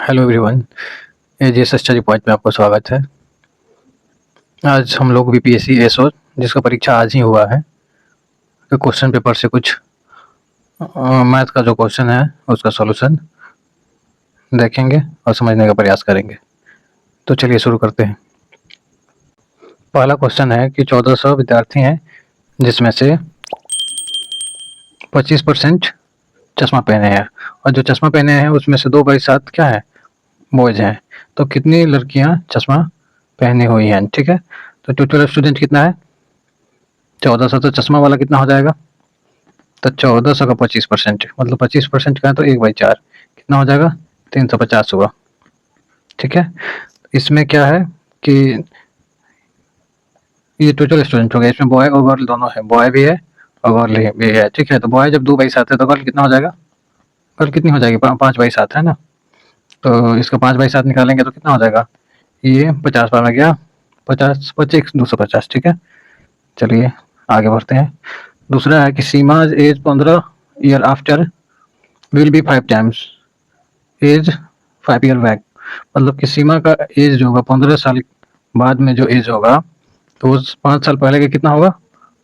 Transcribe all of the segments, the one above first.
Hello everyone, AGS study point में आपका स्वागत है। आज हम लोग बीपीएससी एसओ जिसका परीक्षा आज ही हुआ है तो क्वेश्चन पेपर से कुछ मैथ का जो क्वेश्चन है उसका सॉल्यूशन देखेंगे और समझने का प्रयास करेंगे। तो चलिए शुरू करते हैं। पहला क्वेश्चन है कि 1400 विद्यार्थी हैं जिसमें से 25% चश्मा पहने हैं और जो चश्मा पहने हैं उसमें से 2/7 क्या है, बॉयज हैं। तो कितनी लड़कियां चश्मा पहनी हुई हैं? ठीक है, तो टोटल स्टूडेंट कितना है? 1400। तो चश्मा वाला कितना हो जाएगा? तो 1400 का 25% मतलब 25% का है तो 1/4 कितना हो जाएगा? 350 हुआ। ठीक है, इसमें क्या है कि ये टोटल स्टूडेंट हो गया, इसमें बॉय और गर्ल दोनों है, बॉय भी है और गर्ल भी है। ठीक है, तो बॉय जब 2/7 है तो गर्ल कितना हो जाएगा? गर्ल कितनी हो जाएगी? 5/7 है ना। तो इसका 5/7 निकालेंगे तो कितना हो जाएगा? ये 50 बार में गया 50 25 250। ठीक है, चलिए आगे बढ़ते हैं। दूसरा है कि Seema age 15 year after will be 5 times age 5 year back. मतलब कि सीमा का एज जो होगा 15 साल बाद में जो एज होगा तो उस 5 साल पहले का कितना होगा?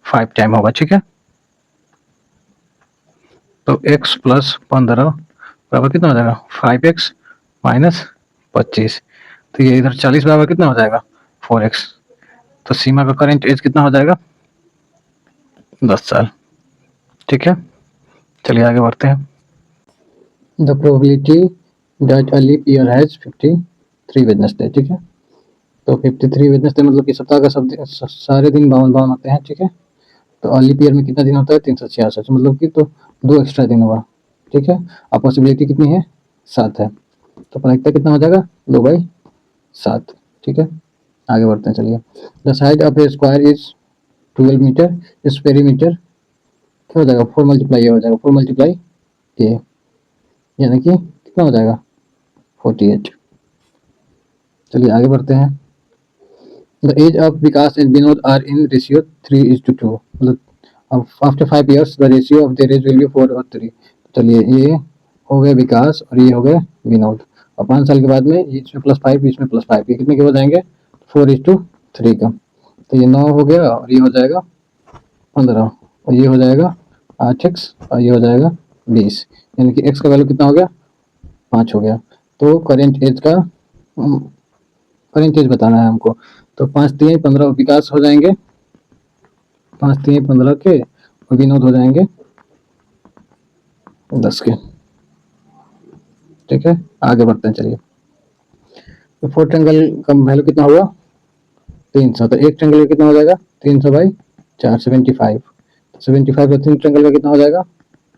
5 टाइम होगा। ठीक है, तो x + 15 बराबर कितना हो जाएगा? 5x - 25। तो ये इधर 40 बराबर कितना हो जाएगा? 4x। तो सीमा का करेंट एज कितना हो जाएगा? 10 साल। ठीक है, चलिए आगे बढ़ते हैं। The probability that a leap year has 53 Wednesday. ठीक है, तो 53 वेडनेसडे मतलब कि सप्ताह का सब सारे दिन 52 होते हैं। ठीक है, तो लीप ईयर में कितना दिन होता है? 366, मतलब कि तो 2 एक्स्ट्रा दिन हुआ। ठीक है, अब पॉसिबिलिटी कितनी है? 7 है, तो प्रायिकता कितना हो जाएगा? 2/7। ठीक है, आगे बढ़ते हैं। चलिए, the side of a square is 12 metre, इस पेरीमीटर क्या हो जाएगा? 4 × ए हो जाएगा, 4 × ए, यानी कि कितना हो जाएगा? 48। चलिए आगे बढ़ते हैं। The age of Vikas and Vinod are in ratio 3:2, मतलब अब after 5 years the ratio of their age will be 4 और 3। चलिए, ये हो गए विकास और ये हो गए विनोद, और 5 साल के बाद में इसमें +5 इसमें +5, ये कितने के हो जाएंगे? 4:3 का। तो ये 9 हो गया और ये हो जाएगा 15 और ये हो जाएगा 8x और ये हो जाएगा 20, यानी कि x का वैल्यू कितना हो गया? 5 हो गया। तो करेंट एज बताना है हमको। तो 5 3 15 विकास हो जाएंगे, 5 3 15 के, और विनोद हो जाएंगे 10 के। ठीक है, आगे बढ़ते हैं। चलिए, तो 4 ट्रायंगल का वैल्यू कितना हुआ? 300। तो एक ट्रायंगल का कितना हो जाएगा? 300/4 75। 75 का 3 ट्रायंगल का कितना हो जाएगा?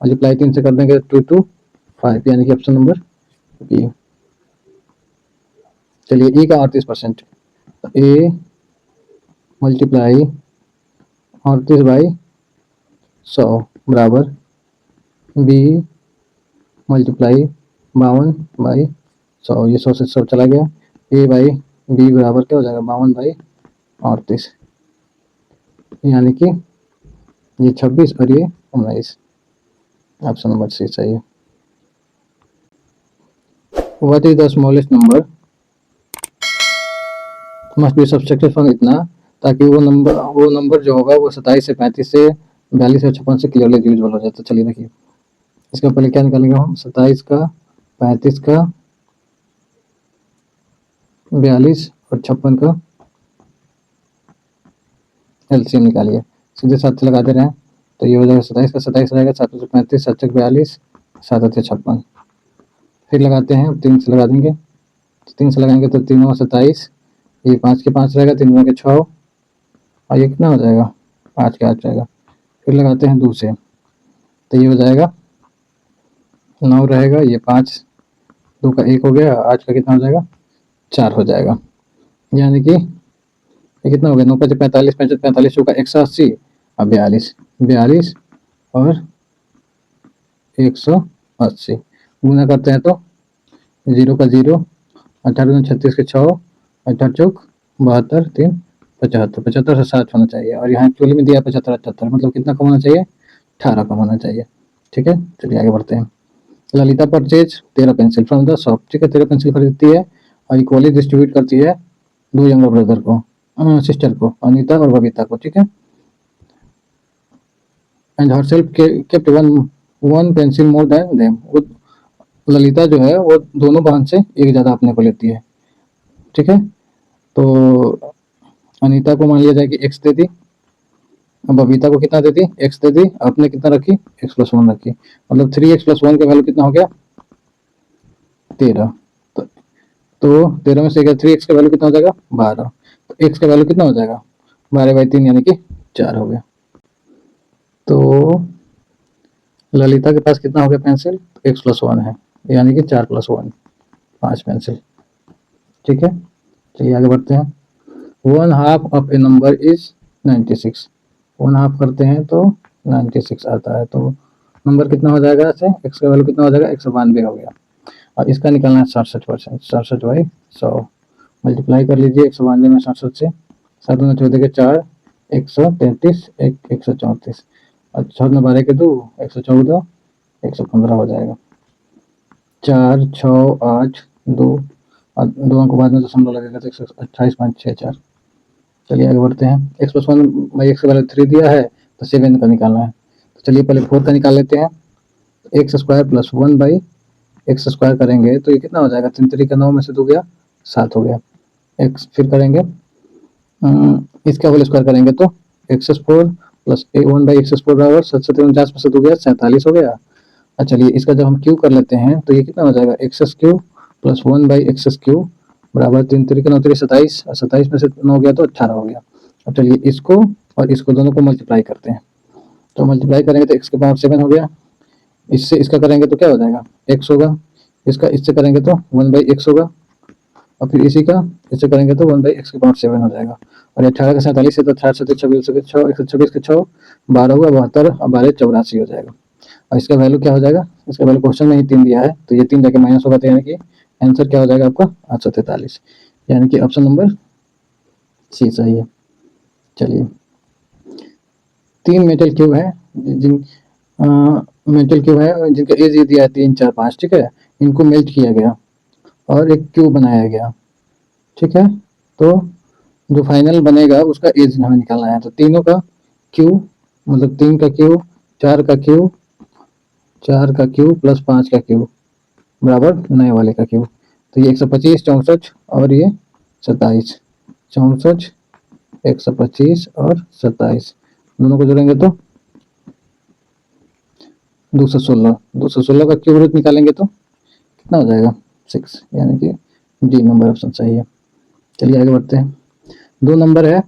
मल्टीप्लाई 3 से कर देंगे 2 2 5, यानी कि ऑप्शन नंबर बी। चलिए, ई का 38%, ए मल्टीप्लाई 38/100 बराबर बी मल्टीप्लाई 52/100। ये 100 से 100 चला गया। A/B बराबर क्या हो जाएगा? 52/38, यानी कि ये 26 और ये 19। ऑप्शन नंबर सी सही है। What is the smallest number must be subtracted from इतना, ताकि वो नंबर जो होगा वो 27 से 35 से 42 से 56 से क्लियरली डिविजिबल हो जाए। तो चलिए देखिए, इसका पहले क्या निकालेंगे हम? 27 का, 35 का, 42 और 56 का एलसीएम निकालिए। सीधे 7 से लगा दे रहे हैं, तो ये हो जाएगा 27 का 27 रहेगा, 7 से 35, 7 से 42, 7 से 56। फिर लगाते हैं, 3 से लगा देंगे, 3 से लगाएंगे तो 3 और 27, ये 5 के 5 रहेगा, 3 के 6, और ये कितना हो जाएगा? 8 के 8 रहेगा। फिर लगाते हैं 2 से, तो ये हो जाएगा 9 रहेगा, ये 5, 2 का 1 हो गया, 8 का कितना हो जाएगा? 4 हो जाएगा, यानी कि ये कितना हो गया? 9 5 45, 45 45, 2 का 180 और 42 42 और 180 गुना करते हैं तो 0 का 0, 18 36 के 6, 18 चौक 72, 3 75, 75 से 60 होना चाहिए, और यहाँ एक्चुअली में दिया 75 78, मतलब कितना कम होना चाहिए? 18 कम होना चाहिए। ठीक है, चलिए आगे बढ़ते हैं। Lalita purchase 13 pencil from the shop, ठीक है, 13 पेंसिल खरीदती है और इक्वली डिस्ट्रीब्यूट करती है 2 यंगर ब्रदर को, सिस्टर को, अनीता और बबीता को, ठीक है। And herself kept one pencil more than them, वो ललिता जो है वो दोनों बहन से एक ज़्यादा अपने को लेती है, ठीक है। तो अनीता को मान लिया जाए कि एक्स दे दी, बबीता को कितना दे दी, एक्स दे दी, आपने कितना रखी, एक्स प्लस 1 रखी, मतलब 3x प्लस 1 का वैल्यू कितना हो गया, 13। तो 13 में से 3x का वैल्यू कितना हो जाएगा, 12। तो x का वैल्यू कितना हो जाएगा, 12/3 यानी कि 4 हो गया। तो ललिता के पास कितना हो गया पेंसिल, x प्लस 1 है यानी कि 4 प्लस 1 5 पेंसिल, ठीक है। चलिए आगे बढ़ते हैं। 1/2 ऑफ ए नंबर इज 96, 1/2 करते हैं तो 96 आता है। तो नंबर कितना हो जाएगा ऐसे, x का वैल्यू कितना हो जाएगा, 192 हो गया। और इसका निकालना है 67%, 67/100 मल्टीप्लाई कर लीजिए 192 में 67 से, 7 में 14 के 4, 133, 134, और 6 में 12 के 2, 114, 115 हो जाएगा। 4 6 8 2 और 2 अंक बाद में दशमलव लगेगा तो 128.64। चलिए आगे बढ़ते हैं। x प्लस 1 बाई एक्स का वैल्यू 3 दिया है तो 7 का निकालना है। तो चलिए पहले 4 का निकाल लेते हैं। X square plus 1 by x square करेंगे तो ये कितना हो जाएगा, 3 3 का 9 में से 2 गया 7 हो गया। एक्स फिर करेंगे इसका होल स्क्वायर करेंगे तो x4 प्लस 1 बाई x4 बराबर 749 में से 2 गया 47 हो गया। अच्छा चलिए इसका जब हम क्यू कर लेते हैं तो ये कितना हो जाएगा, x Q plus 1 by x Q बराबर 3 3 का 9 3 27, और 27 में से 9 गया तो 18 हो गया। अब चलिए इसको और इसको दोनों को मल्टीप्लाई करते हैं। तो मल्टीप्लाई करेंगे तो x के पावर 7 हो गया, इससे इसका करेंगे तो क्या हो जाएगा, x होगा, इसका इससे करेंगे तो 1 बाई एक्स होगा, और फिर इसी का इससे करेंगे तो 1 बाई एक्स के पावर 7 हो जाएगा। और 18 का 47 है तो 18 से 26 के 6, 126 के 6 12 हुआ 72, और 12 84 हो जाएगा। और इसका वैल्यू क्या हो जाएगा, इसका वैल्यू क्वेश्चन में ही 3 दिया है तो ये 3 जाके माइनस होगा, तो यानी कि आंसर क्या हो जाएगा आपका 843, यानी कि ऑप्शन नंबर सी सही है। चलिए 3 मेटल क्यूब है मेटल क्यूब है जिनका एज ये दिया है 3 4 5, ठीक है। इनको मेल्ट किया गया और एक क्यूब बनाया गया, ठीक है। तो जो फाइनल बनेगा उसका एज हमें निकालना है। तो तीनों का क्यूब मतलब 3 का क्यूब, 4 का क्यूब, 4 का क्यूब प्लस 5 का क्यूब बराबर नए वाले का क्यूब। तो ये 125 64 और ये 27, 64 125 और 27 दोनों को जोड़ेंगे तो 216, 216 का क्यूब रूट निकालेंगे तो कितना हो जाएगा 6, यानी कि डी नंबर ऑप्शन सही है। चलिए आगे बढ़ते हैं। 2 नंबर है,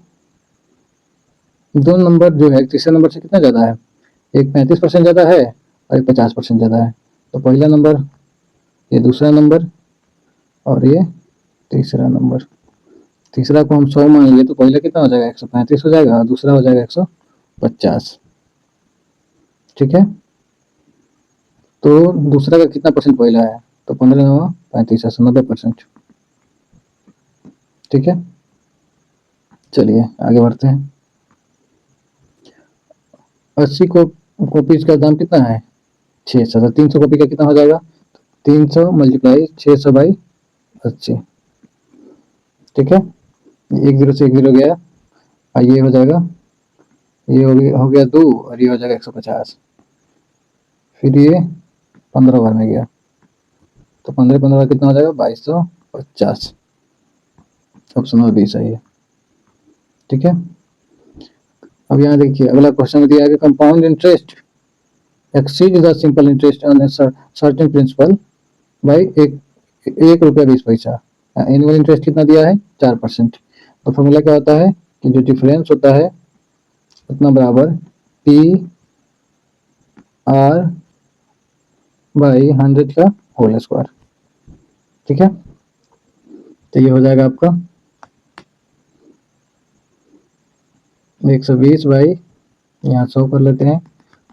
2 नंबर जो है तीसरे नंबर से कितना ज़्यादा है, एक 35% ज़्यादा है और एक 50% ज़्यादा है। तो पहला नंबर, ये दूसरा नंबर और ये तीसरा नंबर। तीसरा को हम 100 मान लिए तो पहला कितना हो जाएगा 135 हो जाएगा और दूसरा हो जाएगा 150, ठीक है। तो दूसरा का कितना परसेंट पहला है, तो 15 9 35 90%, ठीक है। चलिए आगे बढ़ते हैं। 80 कॉपीज का दाम कितना है 600, तो 300 कॉपी का कितना हो जाएगा 300 मल्टीप्लाई 600 बाई 80, ठीक है। 1 0 से 1 0 गया और ये हो जाएगा, ये हो गया 2 और ये हो जाएगा 150, फिर ये 15 बार में गया तो 15 15 कितना हो जाएगा 2250, ऑप्शन नंबर बी सही है, ठीक है। अब यहाँ देखिए अगला क्वेश्चन दिया है, compound interest exceed the simple interest on a certain principal by 1 रुपया 20 पैसा। एनुअल इंटरेस्ट कितना दिया है 4%। तो फॉर्मूला क्या होता है कि जो डिफरेंस होता है उतना बराबर पी आर बाई 100 का होल स्क्वायर, ठीक है। तो ये हो जाएगा आपका 120 बाई यहाँ 100 कर लेते हैं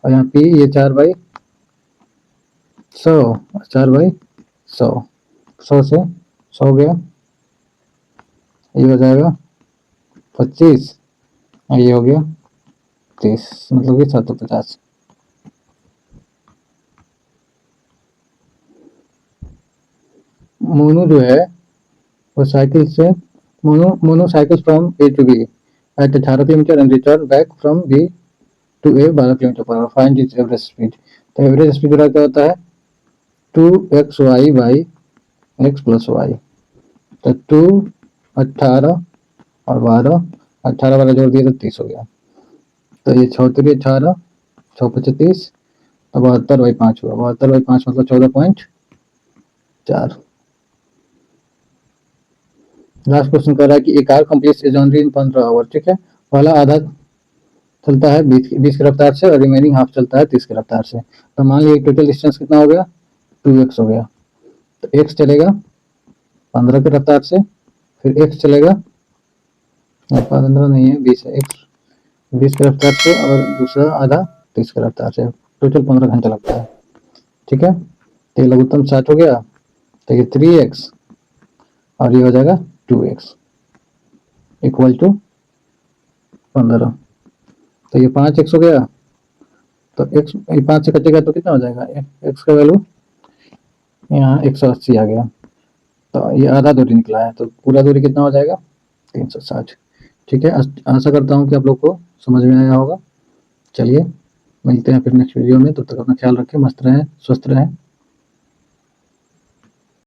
और यहाँ पी ये 4/100, 4/100, 100 से 100 गया, ये हो जाएगा 25 और ये हो गया 30, मतलब कि 750। मोनू जो है वो साइकिल से Monu cycle from A to B at 18 kilometre and return back from B to A 12 kilometre per hour, find its average speed. तो एवरेज स्पीड क्या होता है 2xy by x plus Y. तो 2 18 और 12, 18 वाला जोड़ दिया तो 30 हो गया। तो ये 34 18 6 25 तो 72/5 हुआ। 72/5 मतलब 14.4। लास्ट क्वेश्चन कर रहा है कि a car completes a journey in 15 hour. ठीक है, पहला आधा चलता है 20 की रफ्तार से और रिमेनिंग हाफ चलता है 30 की रफ्तार से। तो मान लीजिए टोटल डिस्टेंस कितना हो गया 2x हो गया। तो x चलेगा 15 की रफ्तार से, फिर x चलेगा 15 नहीं है 20 है, x 20 की रफ्तार से और दूसरा आधा 30 की रफ्तार से। टोटल 15 घंटा लगता है। ठीक है, तो ये लघुत्तम 60 हो गया। तो ये 3x और ये हो जाएगा 2x इक्वल टू 15। तो ये 5x हो गया। तो x 5 से कटेगा तो कितना हो जाएगा x का वैल्यू यहाँ 180 आ गया। तो ये आधा दूरी निकला है, तो पूरा दूरी कितना हो जाएगा 360। ठीक है, आशा करता हूँ कि आप लोग को समझ में आया होगा। चलिए मिलते हैं फिर नेक्स्ट वीडियो में, तब तक अपना ख्याल रखें, मस्त रहें, स्वस्थ रहें।